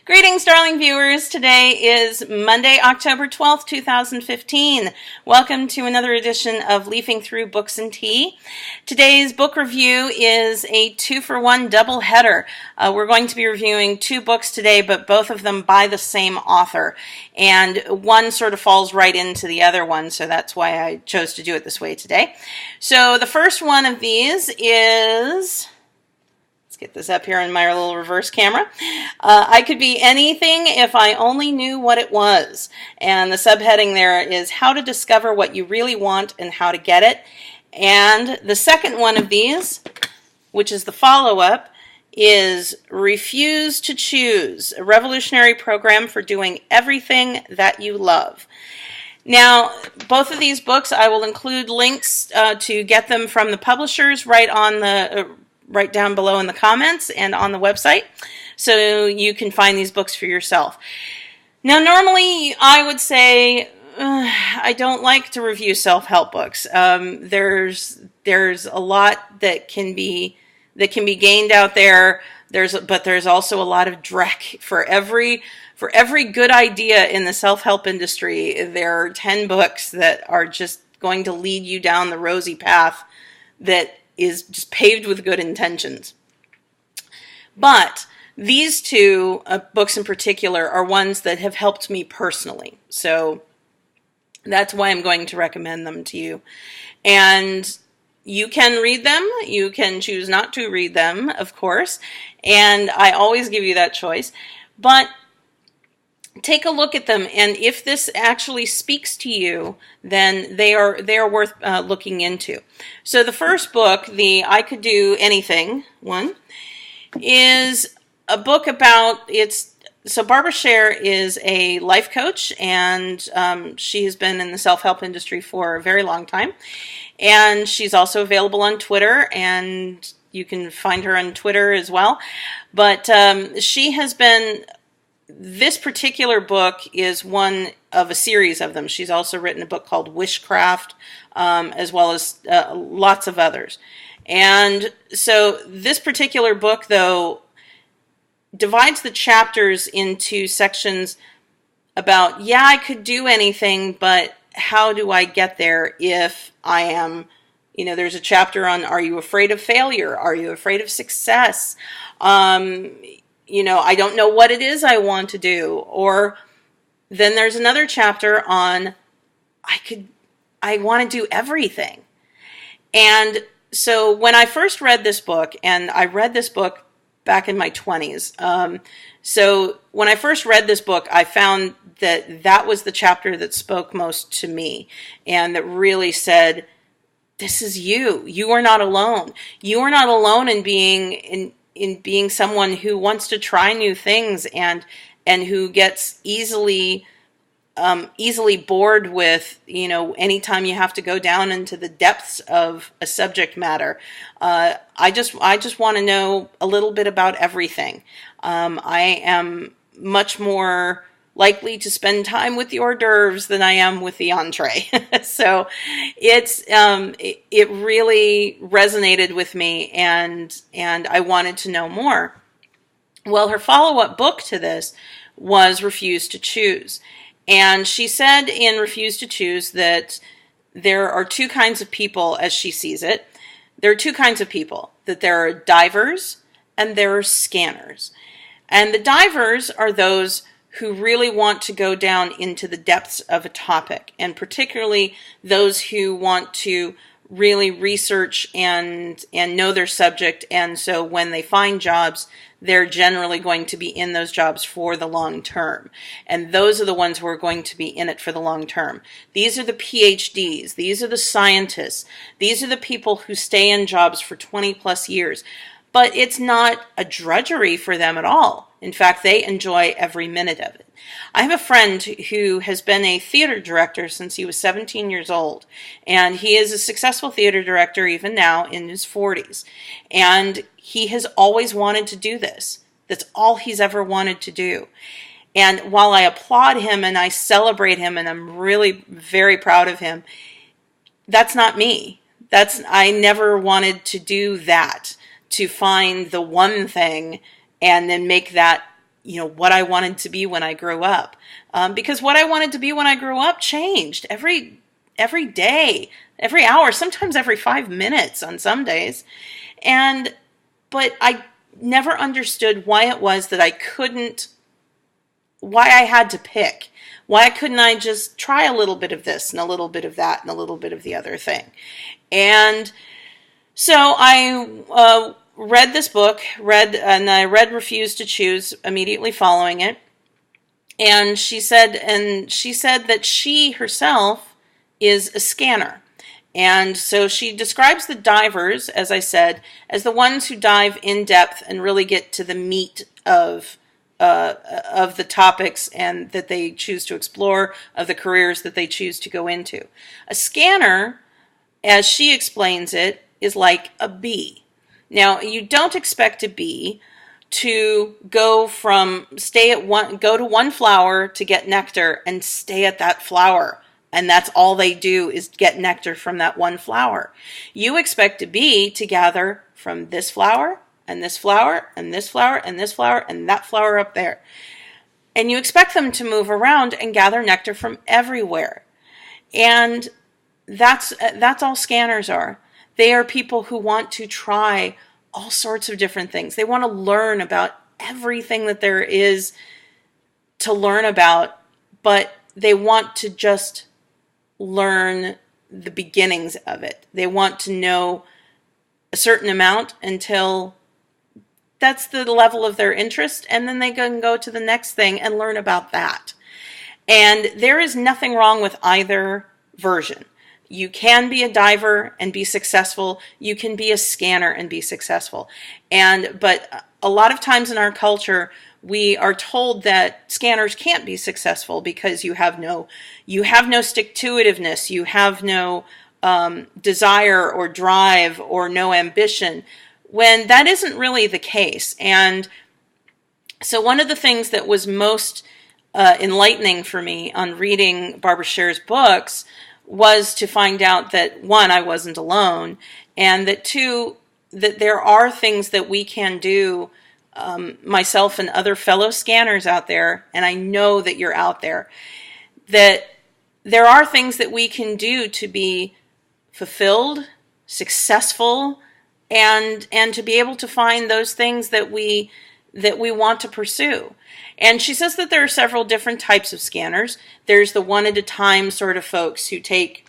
Greetings, darling viewers. Today is Monday, October 12th, 2015. Welcome to another edition of Leafing Through Books and Tea. Today's book review is a 2-for-1 double header. We're going to be reviewing two books today, but both of them by the same author. And one sort of falls right into the other one, so that's why I chose to do it this way today. So the first one of these is... Let's get this up here in my little reverse camera. I Could Be Anything If I Only Knew What It Was. And the subheading there is How to Discover What You Really Want and How to Get It. And the second one of these, which is the follow-up, is Refuse to Choose, a revolutionary program for doing everything that you love. Now, both of these books, I will include links to get them from the publishers right down below in the comments and on the website, so you can find these books for yourself. Now, normally I would say I don't like to review self-help books. There's a lot that can be gained out there. But there's also a lot of dreck. For every good idea in the self-help industry, there are 10 books that are just going to lead you down the rosy path that is just paved with good intentions. But these two books in particular are ones that have helped me personally. So that's why I'm going to recommend them to you. And you can read them. You can choose not to read them, of course. And I always give you that choice. But take a look at them, and if this actually speaks to you, then they are worth looking into. So the first book, the I Could Do Anything one, is a book about So Barbara Sher is a life coach, and she has been in the self-help industry for a very long time. And she's also available on Twitter, and you can find her on Twitter as well. But she has been... This particular book is one of a series of them. She's also written a book called Wishcraft, as well as lots of others. And so this particular book, though, divides the chapters into sections about, yeah, I could do anything, but how do I get there if I am... there's a chapter on, are you afraid of failure? Are you afraid of success? I don't know what it is I want to do. Or then there's another chapter on, I want to do everything. And so when I first read this book, and I read this book back in my 20s, so when I first read this book, I found that was the chapter that spoke most to me, and that really said, this is you. You are not alone. You are not alone in being someone who wants to try new things and who gets easily bored with, anytime you have to go down into the depths of a subject matter. I just want to know a little bit about everything. I am much more likely to spend time with the hors d'oeuvres than I am with the entree. So it really resonated with me, and I wanted to know more. Well, her follow-up book to this was Refuse to Choose. And she said in Refuse to Choose that there are two kinds of people, as she sees it. There are two kinds of people, that there are divers and there are scanners. And the divers are those who really want to go down into the depths of a topic, and particularly those who want to really research and know their subject, and so when they find jobs, they're generally going to be in those jobs for the long term. And those are the ones who are going to be in it for the long term. These are the PhDs, these are the scientists, these are the people who stay in jobs for 20 plus years. But it's not a drudgery for them at all. In fact, they enjoy every minute of it. I have a friend who has been a theater director since he was 17 years old. And he is a successful theater director even now in his 40s. And he has always wanted to do this. That's all he's ever wanted to do. And while I applaud him and I celebrate him and I'm really very proud of him, that's not me. I never wanted to do that, to find the one thing and then make that what I wanted to be when I grew up. Because what I wanted to be when I grew up changed every day, every hour, sometimes every 5 minutes on some days. But I never understood why it was that why I had to pick. Why couldn't I just try a little bit of this and a little bit of that and a little bit of the other thing? And so I read this book, and I read Refuse to Choose immediately following it. And she said that she herself is a scanner. And so she describes the divers, as I said, as the ones who dive in depth and really get to the meat of the topics and that they choose to explore, of the careers that they choose to go into. A scanner, as she explains it, is like a bee. Now, you don't expect a bee to go to one flower to get nectar and stay at that flower, and that's all they do is get nectar from that one flower. You expect a bee to gather from this flower and this flower and this flower and this flower and that flower up there. And you expect them to move around and gather nectar from everywhere. And that's all scanners are. They are people who want to try all sorts of different things. They want to learn about everything that there is to learn about, but they want to just learn the beginnings of it. They want to know a certain amount until that's the level of their interest, and then they can go to the next thing and learn about that. And there is nothing wrong with either version. You can be a diver and be successful. You can be a scanner and be successful. But a lot of times in our culture, we are told that scanners can't be successful because you have no stick-to-itiveness, you have no desire or drive or no ambition, when that isn't really the case. And so one of the things that was most enlightening for me on reading Barbara Scher's books was to find out that, one, I wasn't alone, and that, two, that there are things that we can do, myself and other fellow scanners out there, and I know that you're out there, that there are things that we can do to be fulfilled, successful, and to be able to find those things that we want to pursue. And she says that there are several different types of scanners. There's the one-at-a-time sort of folks who take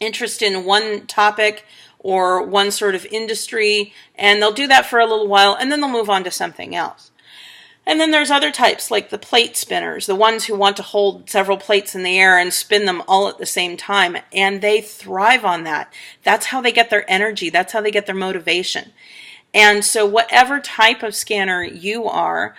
interest in one topic or one sort of industry, and they'll do that for a little while, and then they'll move on to something else. And then there's other types, like the plate spinners, the ones who want to hold several plates in the air and spin them all at the same time, and they thrive on that. That's how they get their energy. That's how they get their motivation. And so whatever type of scanner you are,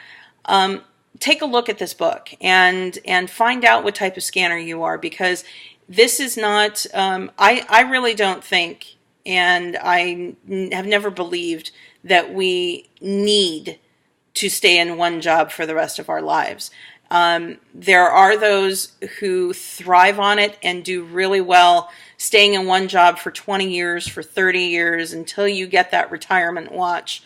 take a look at this book and find out what type of scanner you are, because this is not, I really don't think, and I have never believed, that we need to stay in one job for the rest of our lives. There are those who thrive on it and do really well staying in one job for 20 years, for 30 years, until you get that retirement watch.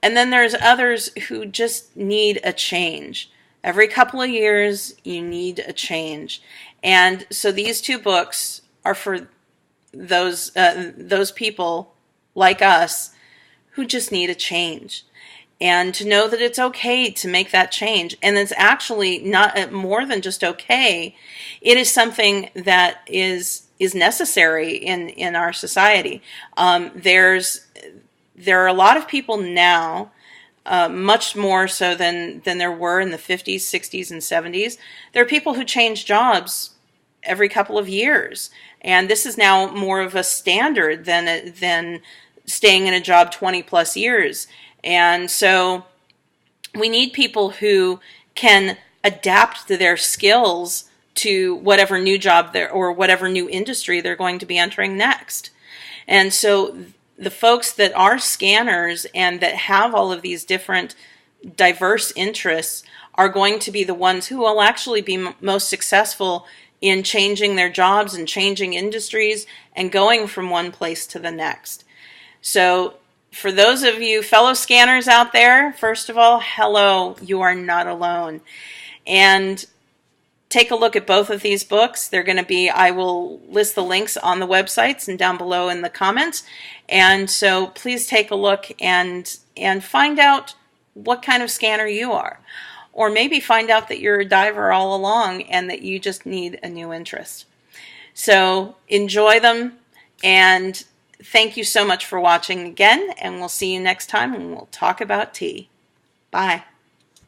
And then there's others who just need a change. Every couple of years, you need a change. And so these two books are for those people like us who just need a change. And to know that it's okay to make that change. And it's actually not more than just okay. It is something that is necessary in our society. There are a lot of people now, much more so than there were in the 50s, 60s, and 70s. There are people who change jobs every couple of years. And this is now more of a standard than staying in a job 20 plus years. And so we need people who can adapt their skills to whatever new job or whatever new industry they're going to be entering next. And so the folks that are scanners and that have all of these different diverse interests are going to be the ones who will actually be most successful in changing their jobs and changing industries and going from one place to the next. So for those of you fellow scanners out there, first of all, hello, you are not alone. And take a look at both of these books. They're going to be, I will list the links on the websites and down below in the comments. And so please take a look and find out what kind of scanner you are. Or maybe find out that you're a diver all along and that you just need a new interest. So enjoy them, and thank you so much for watching again, and we'll see you next time and we'll talk about tea. Bye.